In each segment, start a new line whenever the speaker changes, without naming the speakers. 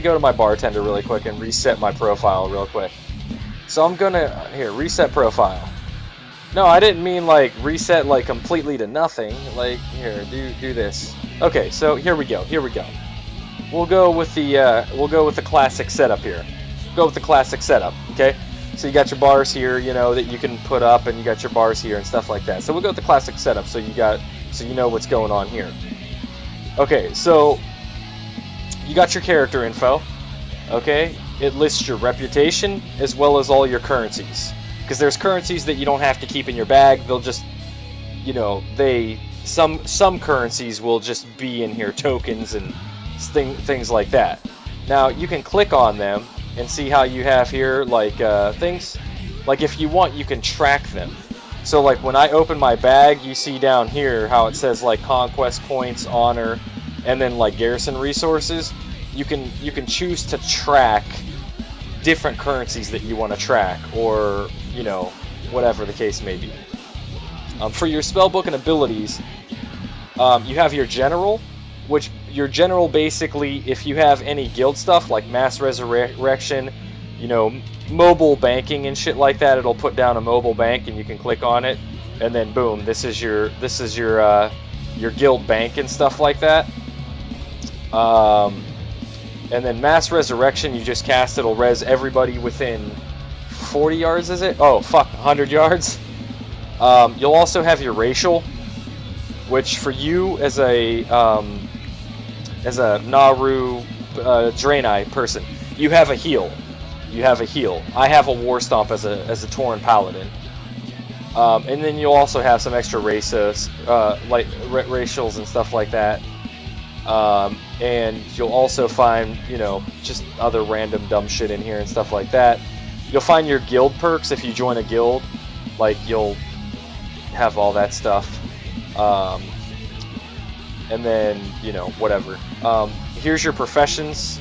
go to my bartender really quick and reset my profile real quick. So I'm gonna, here, reset profile. No, I didn't mean like reset like completely to nothing. Like, here, do this. Okay, so here we go. We'll go with the classic setup here. Go with the classic setup, okay? So you got your bars here, you know, that you can put up, and you got your bars here and stuff like that. So we'll go with the classic setup, so you know what's going on here. Okay, so you got your character info, okay? It lists your reputation as well as all your currencies, because there's currencies that you don't have to keep in your bag. They'll just, you know, some currencies will just be in here, tokens and things like that. Now you can click on them and see how you have here, like things. Like if you want, you can track them. So like when I open my bag, you see down here how it says like conquest points, honor, and then like garrison resources. You can choose to track different currencies that you want to track, or you know, whatever the case may be. For your spellbook and abilities, you have your general, which your general basically, if you have any guild stuff like mass resurrection, you know, mobile banking and shit like that, it'll put down a mobile bank and you can click on it, and then boom, this is your guild bank and stuff like that. And then mass resurrection, you just cast, it'll res everybody within 40 yards, is it? Oh fuck, 100 yards. You'll also have your racial, which for you as a Naru Draenei person, you have a heal. I have a War Stomp as a Tauren Paladin. And then you'll also have some extra races, like racials and stuff like that. And you'll also find, you know, just other random dumb shit in here and stuff like that. You'll find your guild perks if you join a guild. Like, you'll have all that stuff. And then, you know, whatever. Here's your professions.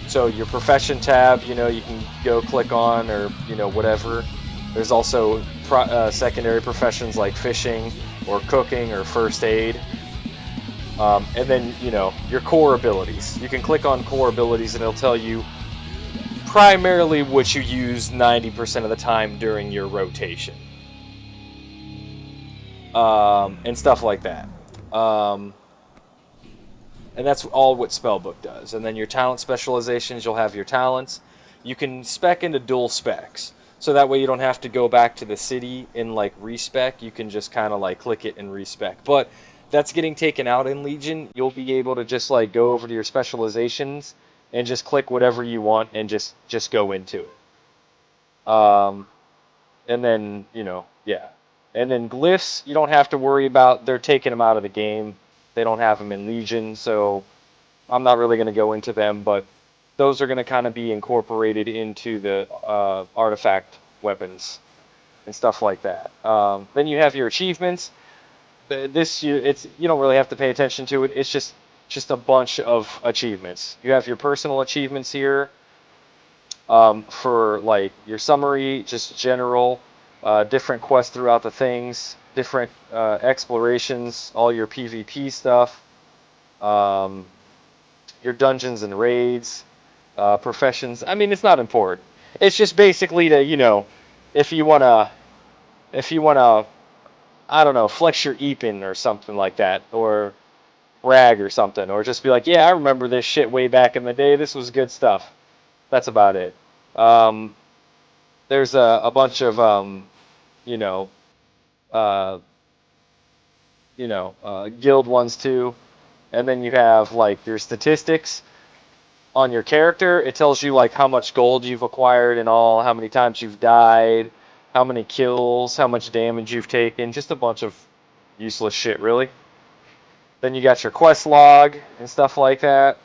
So your profession tab, you know, you can go click on, or, you know, whatever. There's also secondary professions like fishing or cooking or first aid. And then, you know, your core abilities. You can click on core abilities and it'll tell you primarily what you use 90% of the time during your rotation. And stuff like that. And that's all what Spellbook does. And then your talent specializations, you'll have your talents. You can spec into dual specs. So that way you don't have to go back to the city and like respec. You can just kind of like click it and respec. But that's getting taken out in Legion. You'll be able to just like go over to your specializations and just click whatever you want and just go into it. And then, you know, yeah. And then glyphs, you don't have to worry about. They're taking them out of the game. They don't have them in Legion, so I'm not really going to go into them, but those are going to kind of be incorporated into the artifact weapons and stuff like that. Then you have your achievements. You don't really have to pay attention to it. It's just a bunch of achievements. You have your personal achievements here for like your summary, just general, different quests throughout the things, different explorations, all your PvP stuff, your dungeons and raids, professions. I mean, it's not important. It's just basically to, you know, if you wanna, I don't know, flex your Eepin or something like that, or brag or something, or just be like, yeah, I remember this shit way back in the day. This was good stuff. That's about it. There's a bunch of you know, uh, guild ones too, and then you have like your statistics on your character. It tells you like how much gold you've acquired and all, how many times you've died, how many kills, how much damage you've taken, just a bunch of useless shit, really. Then you got your quest log and stuff like that.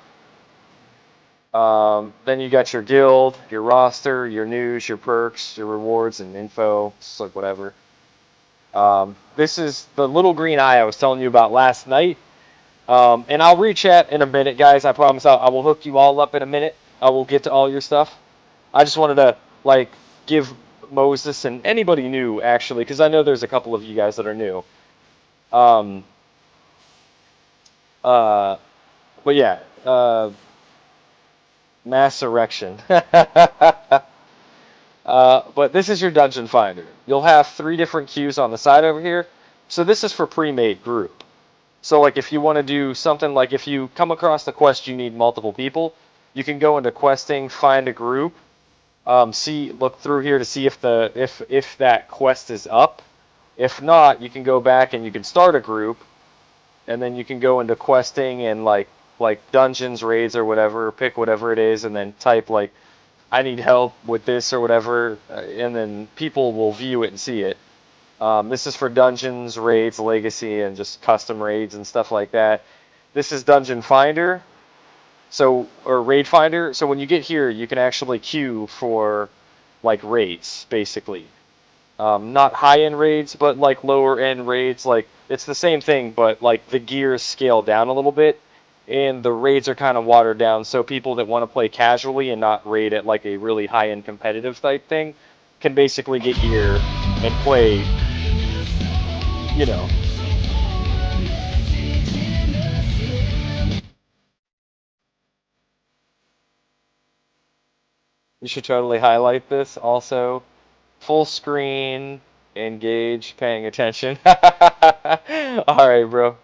Then you got your guild, your roster, your news, your perks, your rewards, and info. It's like whatever. This is the little green eye I was telling you about last night. And I'll re-chat in a minute, guys. I promise I will hook you all up in a minute. I will get to all your stuff. I just wanted to, like, give Moses and anybody new, actually, because I know there's a couple of you guys that are new. But yeah, Mass erection. But this is your dungeon finder. You'll have 3 different queues on the side over here. So this is for pre-made group. So like if you want to do something like if you come across the quest you need multiple people, you can go into questing, find a group, look through here to see if that quest is up. If not, you can go back and you can start a group, and then you can go into questing and like dungeons, raids, or whatever, pick whatever it is, and then type like I need help with this or whatever, and then people will view it and see it. This is for dungeons, raids, legacy, and just custom raids and stuff like that. This is Dungeon Finder, or Raid Finder. So when you get here, you can actually queue for like raids, basically. Not high-end raids, but like lower-end raids. Like it's the same thing, but like the gears scale down a little bit, and the raids are kind of watered down. So people that want to play casually and not raid at like a really high-end competitive type thing can basically get gear and play, you know. You should totally highlight this. Also, full screen, engage, paying attention. All right, bro.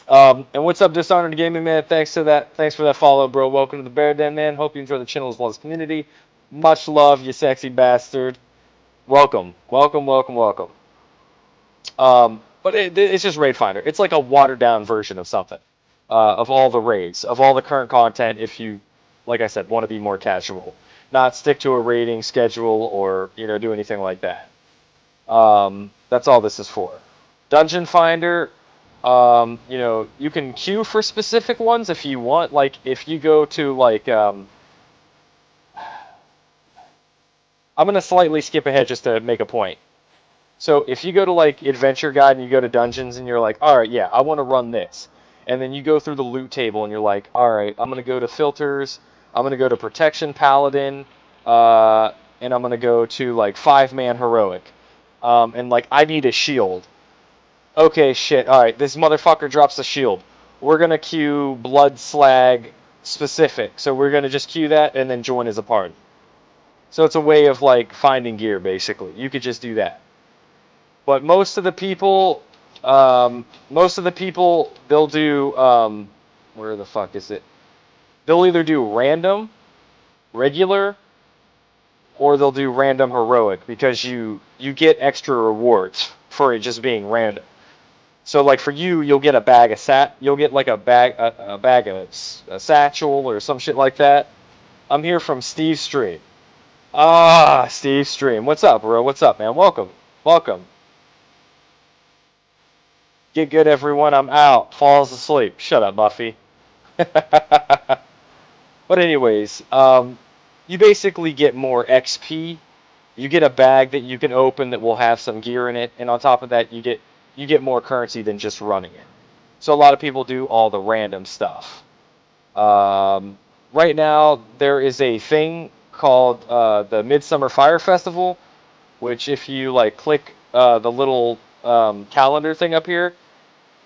And what's up, Dishonored Gaming, man? Thanks for that follow, bro. Welcome to the Bear Den, man. Hope you enjoy the channel as well as community. Much love, you sexy bastard. Welcome, welcome, welcome, welcome. But it's just Raid Finder. It's like a watered down version of something, of all the raids, of all the current content. If you, like I said, want to be more casual, not stick to a raiding schedule or do anything like that. That's all this is for. Dungeon Finder. You can queue for specific ones if you want. Like if you go to like, I'm gonna slightly skip ahead just to make a point. So if you go to like Adventure Guide and you go to Dungeons and you're like, all right, yeah, I want to run this, and then you go through the loot table and you're like, all right, I'm gonna go to Filters, I'm gonna go to Protection Paladin, and I'm gonna go to like 5-man Heroic, and like I need a shield. Okay, shit. All right, this motherfucker drops a shield. We're gonna queue Blood Slag specific, so we're gonna just queue that and then join as a party. So it's a way of like finding gear, basically. You could just do that. But most of the people, they'll do where the fuck is it? They'll either do random, regular, or they'll do random heroic because you get extra rewards for it just being random. So like for you, you'll get a bag of you'll get like a bag of a satchel or some shit like that. I'm here from Steve's stream. Ah, Steve's stream. What's up, bro? What's up, man? Welcome. Welcome. Get good, everyone. I'm out. Falls asleep. Shut up, Buffy. But anyways, you basically get more XP. You get a bag that you can open that will have some gear in it, and on top of that, you get more currency than just running it. So a lot of people do all the random stuff. Right now, there is a thing called the Midsummer Fire Festival, which if you like click the little calendar thing up here,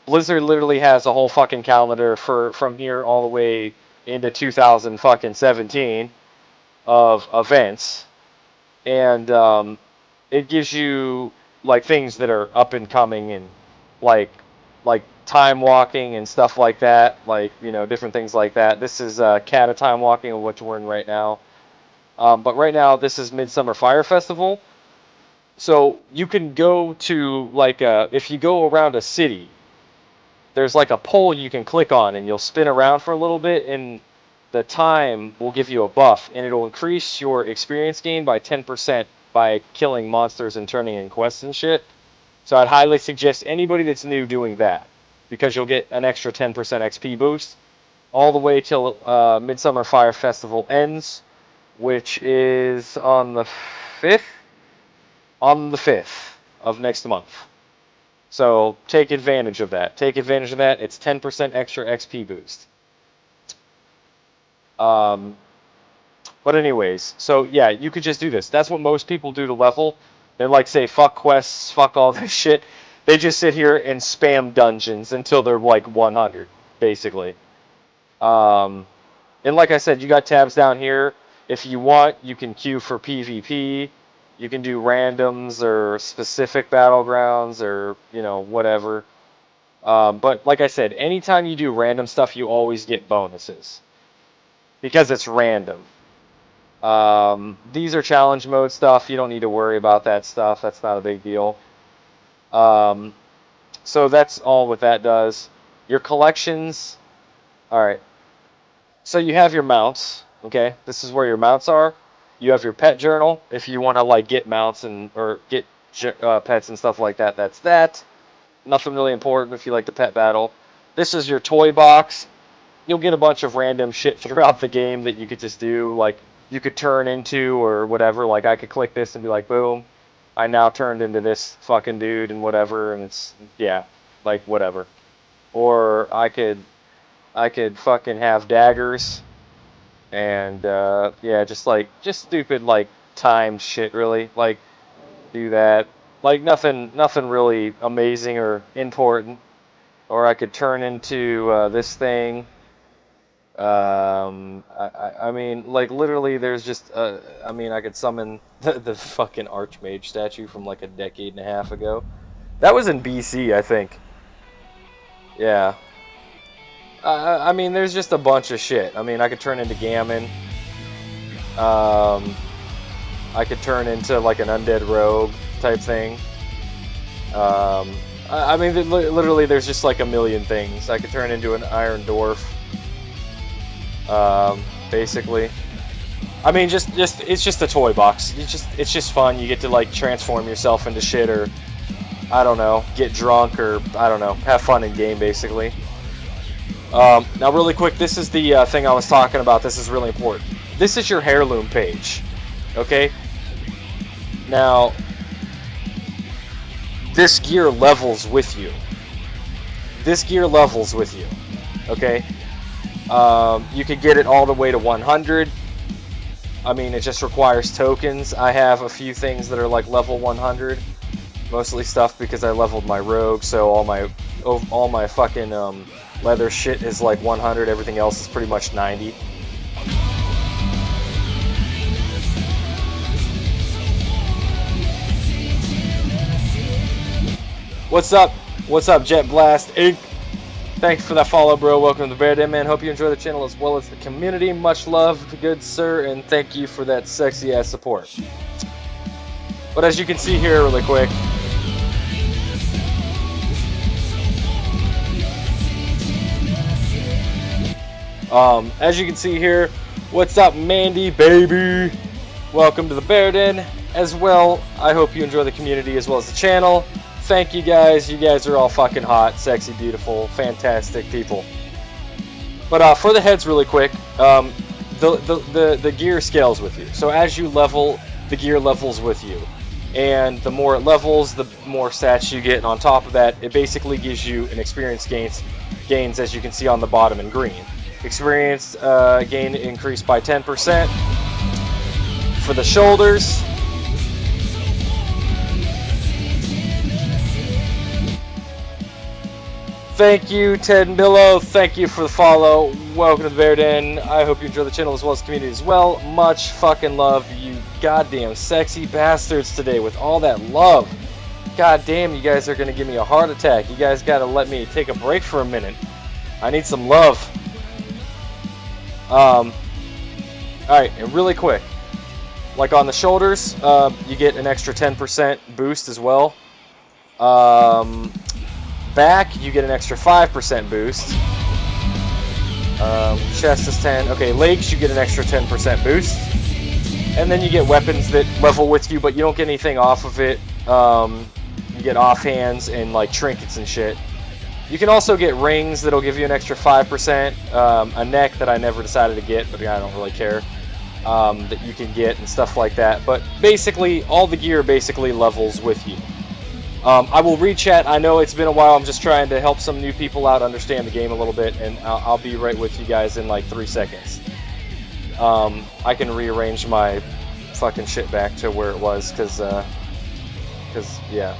Blizzard literally has a whole fucking calendar for from here all the way into 2017 of events, and it gives you like things that are up and coming and like like time walking and stuff like that, like different things like that. This is Cata time walking, which we're in right now. But right now this is Midsummer Fire Festival, so you can go to like if you go around a city, there's like a pole you can click on and you'll spin around for a little bit, and the time will give you a buff, and it'll increase your experience gain by 10% by killing monsters and turning in quests and shit. So I'd highly suggest anybody that's new doing that, because you'll get an extra 10% XP boost all the way till Midsummer Fire Festival ends, which is on the 5th? On the 5th of next month. So take advantage of that. Take advantage of that. It's 10% extra XP boost. But anyways, so yeah, you could just do this. That's what most people do to level. They like say, fuck quests, fuck all this shit. They just sit here and spam dungeons until they're like 100, basically. And like I said, you got tabs down here. If you want, you can queue for PvP. You can do randoms or specific battlegrounds or, you know, whatever. But like I said, anytime you do random stuff, you always get bonuses because it's random. These are challenge mode stuff. You don't need to worry about that stuff. That's not a big deal. Um, so that's all what that does. Your collections. All right. So you have your mounts. Okay, this is where your mounts are. You have your pet journal if you want to like get mounts and or get pets and stuff like that. That's that. Nothing really important if you like the pet battle. This is your toy box. You'll get a bunch of random shit throughout the game that you could just do. Like you could turn into or whatever. Like I could click this and be like, boom, I now turned into this fucking dude and whatever. And it's yeah, like whatever. Or I could fucking have daggers and yeah, just stupid like time shit really. Like do that. Like nothing really amazing or important. Or I could turn into this thing. I mean, like literally, there's just I mean, I could summon the fucking Archmage statue from like a decade and a half ago. That was in BC, I think. Yeah. I mean, there's just a bunch of shit. I mean, I could turn into Gammon. Um, I could turn into like an undead rogue type thing. I mean, literally, there's just like a million things. I could turn into an Iron Dwarf. Basically. I mean, just it's just a toy box. It's just fun. You get to like transform yourself into shit, or I don't know, get drunk, or I don't know, have fun in game, basically. Now, really quick, this is the thing I was talking about. This is really important. This is your heirloom page. Okay. Now, this gear levels with you. This gear levels with you. Okay. You could get it all the way to 100. I mean, it just requires tokens. I have a few things that are like level 100, mostly stuff because I leveled my rogue, so all my fucking leather shit is like 100. Everything else is pretty much 90. What's up? What's up, Jet Blast Inc? Thanks for that follow, bro. Welcome to the Bairx, man. Hope you enjoy the channel as well as the community. Much love, good sir, and thank you for that sexy ass support. But as you can see here, really quick, as you can see here, what's up, Mandy, baby? Welcome to the Bairx as well. I hope you enjoy the community as well as the channel. Thank you guys. You guys are all fucking hot, sexy, beautiful, fantastic people. But for the heads, really quick, the gear scales with you. So as you level, the gear levels with you, and the more it levels, the more stats you get. And on top of that, it basically gives you an experience gains, as you can see on the bottom in green. Experience gain increased by 10% for the shoulders. Thank you, Ted Millo. Thank you for the follow. Welcome to the Bairx. I hope you enjoy the channel as well as the community as well. Much fucking love, you goddamn sexy bastards today with all that love. God damn, you guys are gonna give me a heart attack. You guys gotta let me take a break for a minute. I need some love. Alright, and really quick, like on the shoulders, you get an extra 10% boost as well. Back, you get an extra 5% boost. Chest is 10. Okay, legs, you get an extra 10% boost. And then you get weapons that level with you, but you don't get anything off of it. You get offhands and like trinkets and shit. You can also get rings that'll give you an extra 5%. A neck that I never decided to get, but I don't really care. That you can get and stuff like that. But basically, all the gear basically levels with you. I will read chat. I know it's been a while. I'm just trying to help some new people out understand the game a little bit, and I'll be right with you guys in like 3 seconds. I can rearrange my fucking shit back to where it was, cause yeah.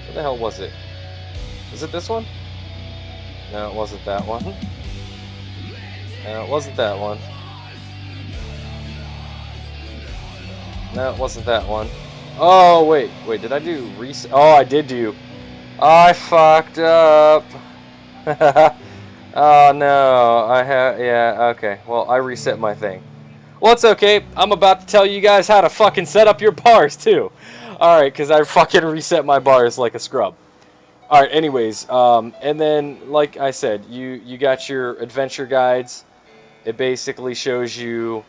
What the hell was it? Is it this one? No, it wasn't that one. It wasn't that one. No, it wasn't that one. Oh, wait, did I do reset? Oh, I did do. I fucked up. Oh no, yeah, okay. Well, I reset my thing. Well, it's okay. I'm about to tell you guys how to fucking set up your bars, too. Alright, because I fucking reset my bars like a scrub. Alright, anyways, and then, like I said, you got your adventure guides. It basically shows you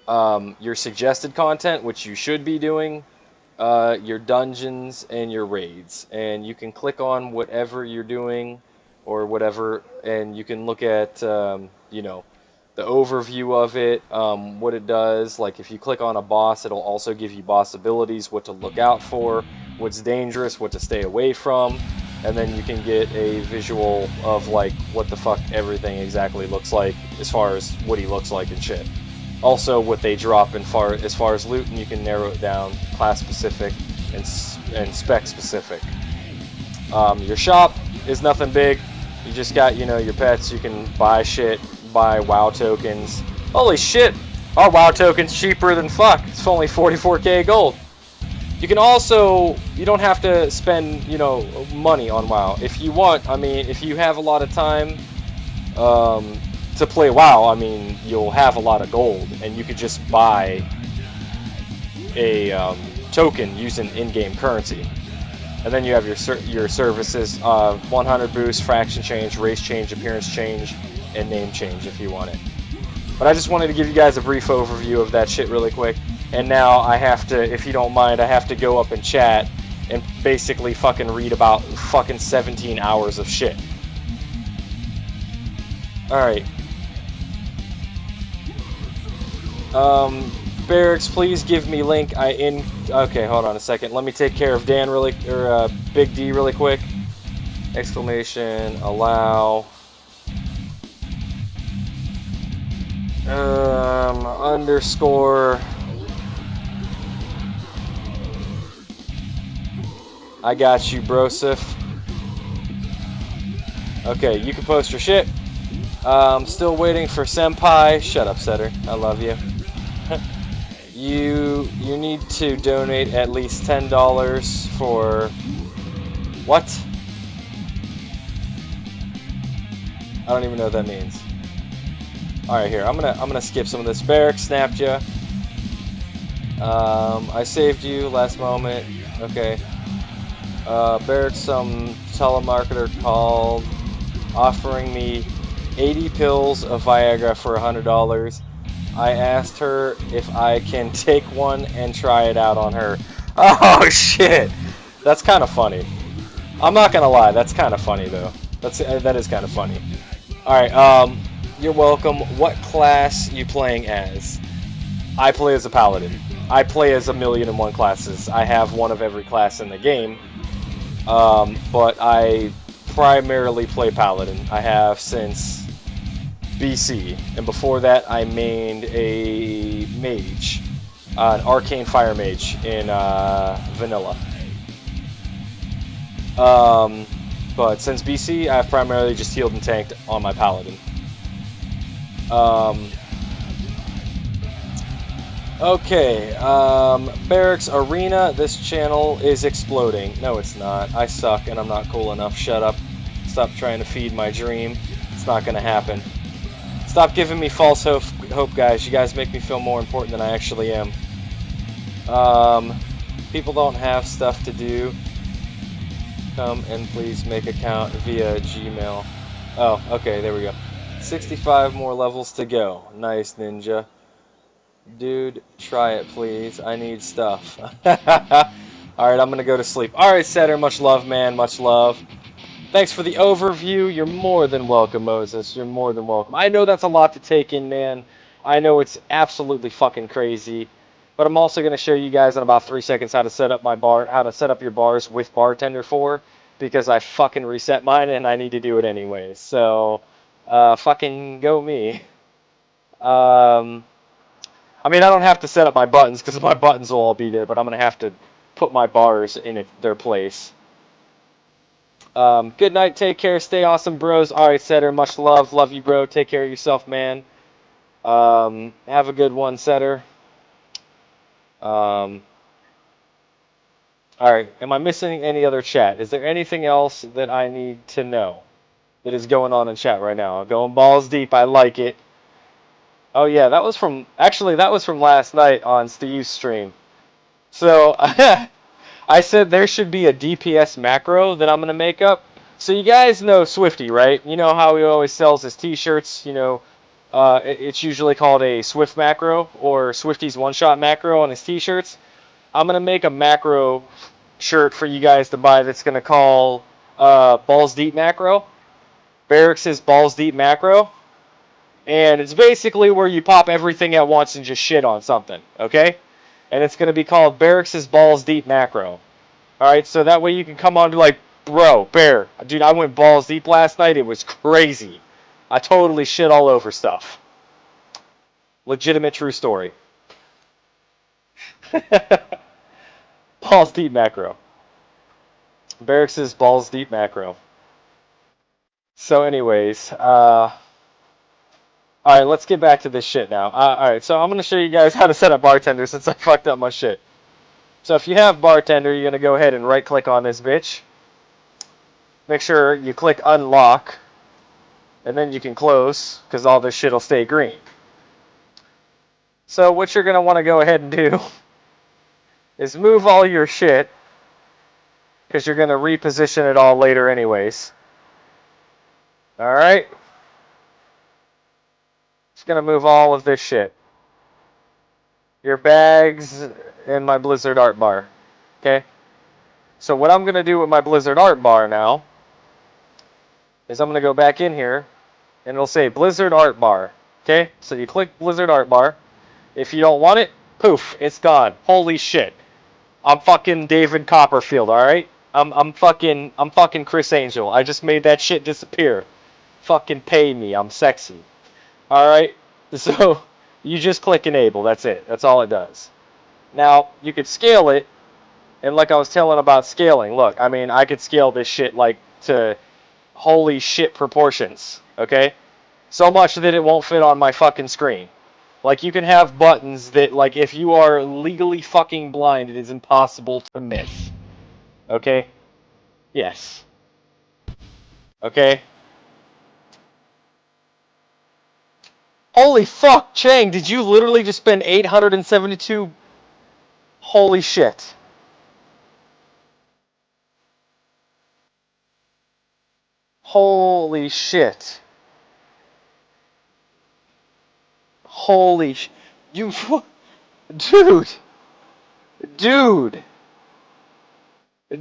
your suggested content, which you should be doing, your dungeons, and your raids. And you can click on whatever you're doing or whatever, and you can look at, you know, the overview of it, what it does. Like if you click on a boss, it'll also give you boss abilities, what to look out for, what's dangerous, what to stay away from, and then you can get a visual of like what the fuck everything exactly looks like as far as what he looks like and shit. Also, what they drop as far as loot, and you can narrow it down, class specific and spec specific. Your shop is nothing big. You just got, you know, your pets. You can buy shit, buy WoW tokens. Holy shit! Our WoW token's cheaper than fuck. It's only 44k gold. You can also, you don't have to spend, you know, money on WoW. If you want, I mean, if you have a lot of time to play WoW, I mean, you'll have a lot of gold, and you could just buy a token using in-game currency. And then you have your services, 100 boost, fraction change, race change, appearance change, and name change if you want it. But I just wanted to give you guys a brief overview of that shit really quick. And now I have to, if you don't mind, I have to go up and chat and basically fucking read about fucking 17 hours of shit. Alright. Bairx, please give me link. Okay, hold on a second. Let me take care of Dan Big D really quick. Exclamation, allow. Underscore. I got you, brosif. Okay, you can post your shit. Still waiting for Senpai. Shut up, Setter. I love you. You need to donate at least $10 for what? I don't even know what that means. All right, here I'm gonna skip some of this. Bairx snapped you. I saved you last moment. Okay. Bairx, some telemarketer called, offering me 80 pills of Viagra for $100. I asked her if I can take one and try it out on her. Oh shit, that's kind of funny. I'm not gonna lie, that's kind of funny though. That is kind of funny. All right, you're welcome. What class you playing as? I play as a paladin. I play as 1,000,001 classes. I have one of every class in the game, but I primarily play paladin. I have since BC, and before that I mained a mage, an arcane fire mage in vanilla. But since BC, I've primarily just healed and tanked on my paladin. Okay, Bairx Arena, this channel is exploding. No, it's not. I suck and I'm not cool enough. Shut up. Stop trying to feed my dream. It's not gonna happen. Stop giving me false hope, guys. You guys make me feel more important than I actually am. People don't have stuff to do. Come and please make account via Gmail. Oh, okay, there we go. 65 more levels to go. Nice, ninja. Dude, try it, please. I need stuff. Alright, I'm gonna go to sleep. Alright, Setter, much love, man. Much love. Thanks for the overview. You're more than welcome, Moses. You're more than welcome. I know that's a lot to take in, man. I know it's absolutely fucking crazy. But I'm also going to show you guys in about 3 seconds how to set up your bars with Bartender 4, because I fucking reset mine and I need to do it anyway. So, fucking go me. I mean, I don't have to set up my buttons because my buttons will all be there, but I'm going to have to put my bars in their place. Good night. Take care. Stay awesome, bros. All right, Setter. Much love. Love you, bro. Take care of yourself, man. Have a good one, Setter. Um, all right. Am I missing any other chat? Is there anything else that I need to know that is going on in chat right now? Going balls deep. I like it. Oh yeah, that was from actually that was from last night on Steve's stream. So I said there should be a DPS macro that I'm gonna make up. So you guys know Swifty, right? You know how he always sells his T-shirts. It's usually called a Swift macro or Swifty's one-shot macro on his T-shirts. I'm gonna make a macro shirt for you guys to buy that's gonna call Balls Deep Macro. Bairx's Balls Deep Macro. And it's basically where you pop everything at once and just shit on something, okay? And it's gonna be called Bairx's Balls Deep Macro. Alright, so that way you can come on and be like, bro, Bear, dude, I went balls deep last night. It was crazy. I totally shit all over stuff. Legitimate true story. Balls deep macro. Barracks' balls deep macro. So anyways, alright, let's get back to this shit now. Alright, so I'm going to show you guys how to set up bartender since I fucked up my shit. So if you have bartender, you're going to go ahead and right click on this bitch. Make sure you click unlock. And then you can close, because all this shit will stay green. So what you're going to want to go ahead and do is move all your shit, because you're going to reposition it all later anyways. Alright? Just going to move all of this shit. Your bags and my Blizzard art bar. Okay? So what I'm going to do with my Blizzard art bar now is I'm going to go back in here, and it'll say Blizzard art bar. Okay? So you click Blizzard art bar. If you don't want it, poof, it's gone. Holy shit. I'm fucking David Copperfield, alright? I'm fucking Chris Angel. I just made that shit disappear. Fucking pay me. I'm sexy. Alright? So you just click enable. That's it. That's all it does. Now, you could scale it, and like I was telling about scaling, look, I mean, I could scale this shit like to holy shit proportions, okay? So much that it won't fit on my fucking screen. Like, you can have buttons that, like, if you are legally fucking blind, it is impossible to miss. Okay? Yes. Okay? Holy fuck, Chang, did you literally just spend 872? Holy shit. Holy shit. Holy sh... You... Dude! Dude!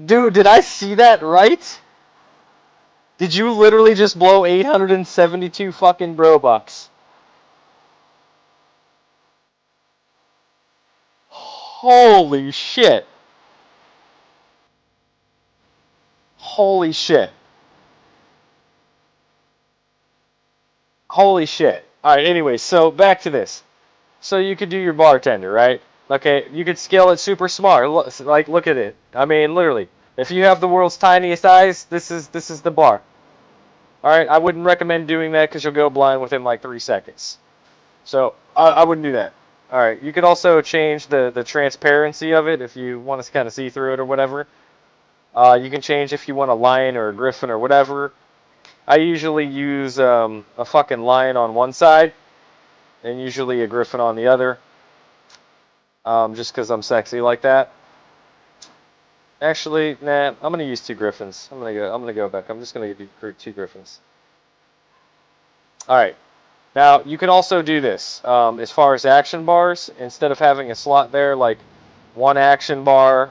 Dude, did I see that right? Did you literally just blow 872 fucking Robux? Holy shit. Holy shit. Holy shit. Alright, anyways, so back to this. So you could do your bartender, right? Okay, you could scale it super smart. Like, look at it. I mean, literally. If you have the world's tiniest eyes, this is the bar. Alright, I wouldn't recommend doing that because you'll go blind within like 3 seconds. So, I wouldn't do that. Alright, you could also change the transparency of it if you want to kind of see through it or whatever. You can change if you want a lion or a griffin or whatever. I usually use a fucking lion on one side and usually a griffin on the other. Just because I'm sexy like that. Actually, nah, I'm gonna use 2 griffins. I'm gonna go back. I'm just gonna do 2 griffins. All right. Now you can also do this. As far as action bars, instead of having a slot there, like 1 action bar,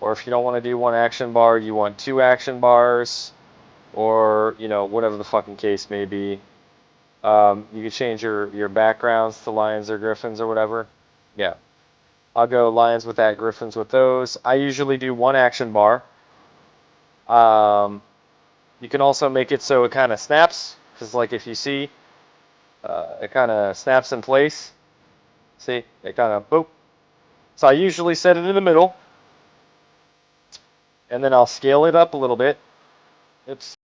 or if you don't want to do 1 action bar, you want 2 action bars, or whatever the fucking case may be. You can change your backgrounds to lions or griffins or whatever. Yeah. I'll go lions with that, griffins with those. I usually do 1 action bar. You can also make it so it kind of snaps, because like if you see, it kind of snaps in place. See, it kind of boop. So I usually set it in the middle, and then I'll scale it up a little bit. Oops.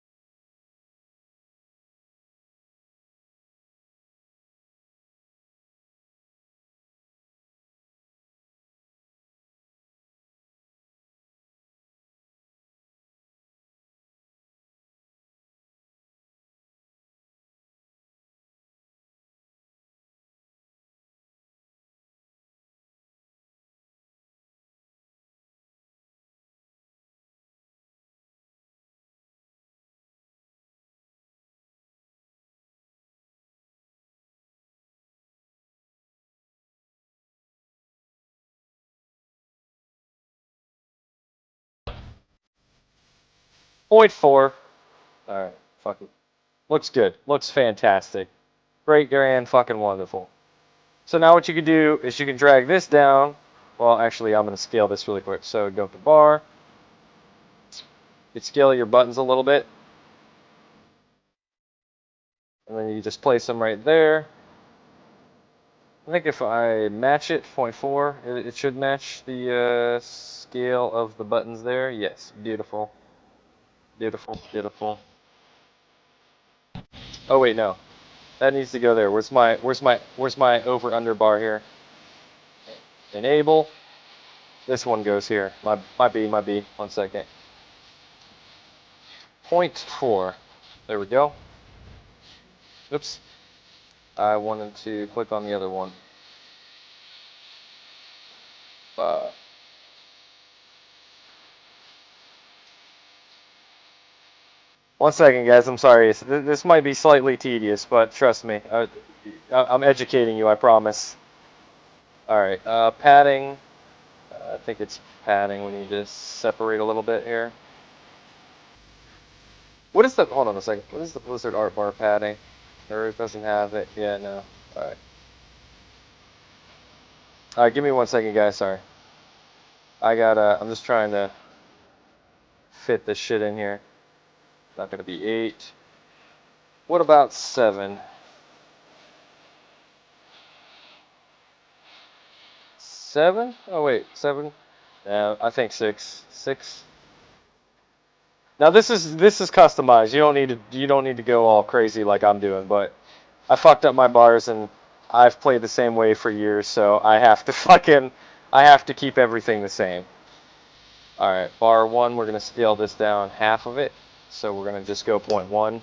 Point 4. Alright, fuck it. Looks good. Looks fantastic. Great, grand, fucking wonderful. So now what you can do is you can drag this down. Well, actually, I'm going to scale this really quick. So go to bar. You scale your buttons a little bit. And then you just place them right there. I think if I match it, 0.4, it should match the scale of the buttons there. Yes, beautiful. Beautiful, beautiful. Oh wait, no. That needs to go there. Where's my over under bar here? Enable. This one goes here. My B. 1 second. 0.4. There we go. Oops. I wanted to click on the other one. Uh, One second, guys. I'm sorry. This might be slightly tedious, but trust me. I'm educating you, I promise. Alright, padding. I think it's padding when you just separate a little bit here. What is the... Hold on a second. What is the Blizzard art bar padding? Or it doesn't have it. Yeah, no. Alright. Alright, give me 1 second, guys. Sorry. I'm just trying to fit this shit in here. Not gonna be 8. What about 7? 7? Oh wait, 7? Yeah, I think 6. 6. Now this is customized. You don't need to go all crazy like I'm doing, but I fucked up my bars and I've played the same way for years, so I have to keep everything the same. All right, bar 1, we're gonna scale this down half of it, so we're gonna just go 0.1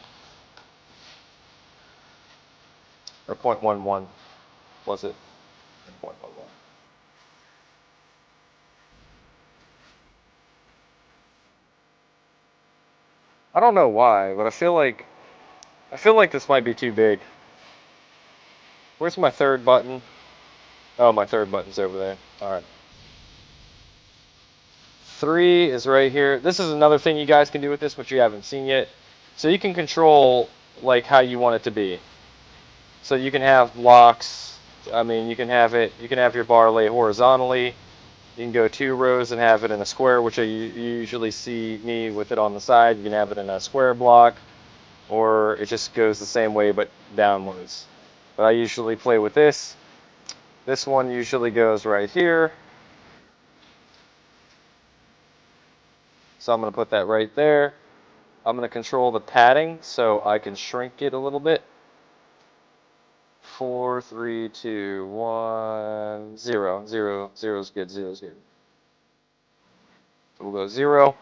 or 0.11. Was it 0.11? I don't know why, but I feel like this might be too big. Where's my third button? Oh, my third button's over there. All right. 3 is right here. This is another thing you guys can do with this, which you haven't seen yet. So you can control like how you want it to be. So you can have blocks. I mean, you can have your bar lay horizontally. You can go 2 rows and have it in a square, which you usually see me with it on the side. You can have it in a square block, or it just goes the same way but downwards. But I usually play with this. This one usually goes right here. So I'm going to put that right there. I'm going to control the padding so I can shrink it a little bit. 4, 3, 2, 1, 0. 0. 0 is good. 0 is good. So we'll go 0.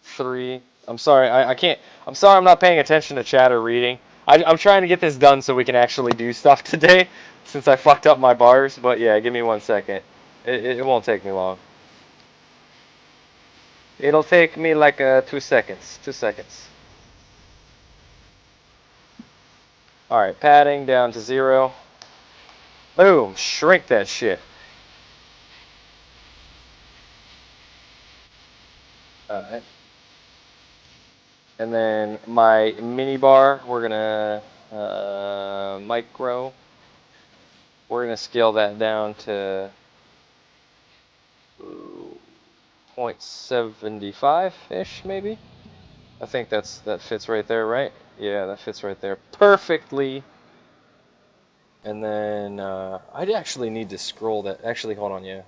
3. I'm sorry. I can't. I'm sorry I'm not paying attention to chat or reading. I'm trying to get this done so we can actually do stuff today since I fucked up my bars. But yeah, give me 1 second. It won't take me long. It'll take me like 2 seconds. 2 seconds. Alright, padding down to 0. Boom, shrink that shit. Alright. And then my mini bar, we're gonna micro. We're gonna scale that down to 0.75-ish, maybe. I think that fits right there, right? Yeah, that fits right there perfectly. And then I'd actually need to scroll that. Actually, hold on, yeah.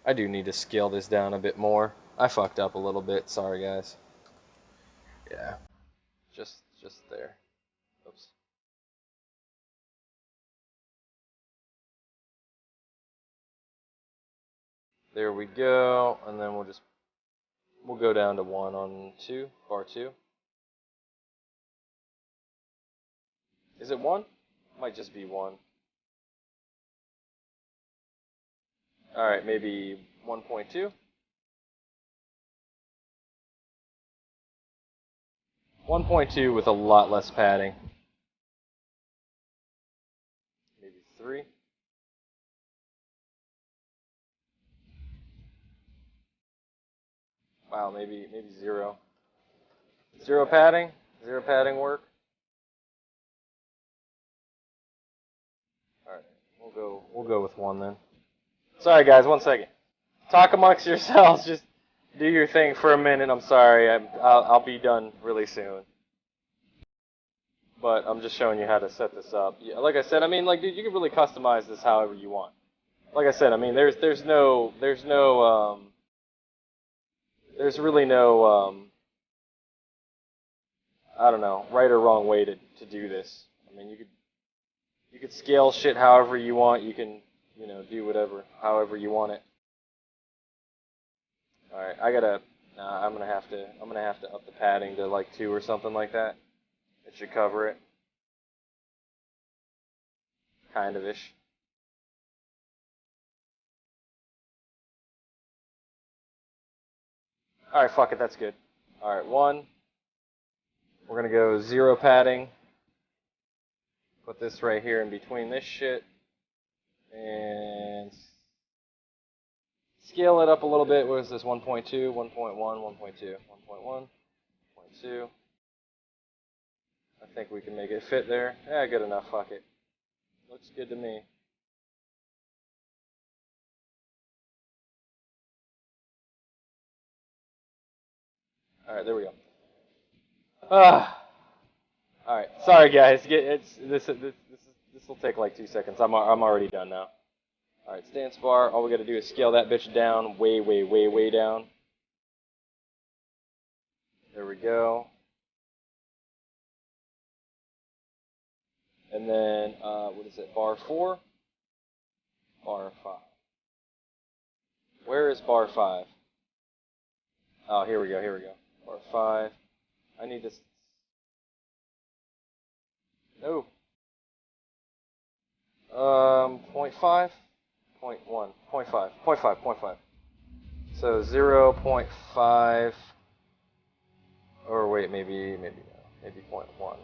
I do need to scale this down a bit more. I fucked up a little bit. Sorry, guys. Yeah. Just there. Oops. There we go. And then we'll go down to 1 on 2, bar 2. Is it 1? Might just be 1. Alright, maybe 1.2. 1.2 with a lot less padding. Maybe 3. Wow, maybe 0. 0 padding? 0 padding work? Alright, we'll go with 1 then. Sorry guys, 1 second. Talk amongst yourselves, just do your thing for a minute. I'm sorry, I'll be done really soon. But I'm just showing you how to set this up. Yeah, like I said, I mean, like, dude, you can really customize this however you want. Like I said, I mean, there's really no, I don't know, right or wrong way to do this. I mean, you could scale shit however you want. You can, you know, do whatever, however you want it. All right, I'm gonna have to up the padding to like 2 or something like that. It should cover it, kind of ish. All right, fuck it, that's good. All right, 1. We're gonna go 0 padding. Put this right here in between this shit, and scale it up a little bit. What is this? 1.2, 1.1, 1.2, 1.1, 1.2. I think we can make it fit there. Yeah, good enough. Fuck it. Looks good to me. All right, there we go. All right. Sorry, guys. This will take like 2 seconds. I'm already done now. All right, stance bar. All we got to do is scale that bitch down, way down. There we go. And then what is it? Bar 4. Bar 5. Where is bar 5? Oh, here we go. Bar 5. I need this. No. 0.5, 0.1, 0.5. So 0.5, or wait, maybe 0.1,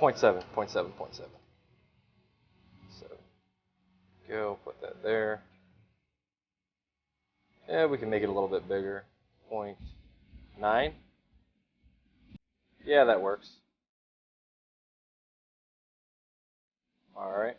0.7. So go put that there. Yeah, we can make it a little bit bigger. 0.9. Yeah, that works. All right.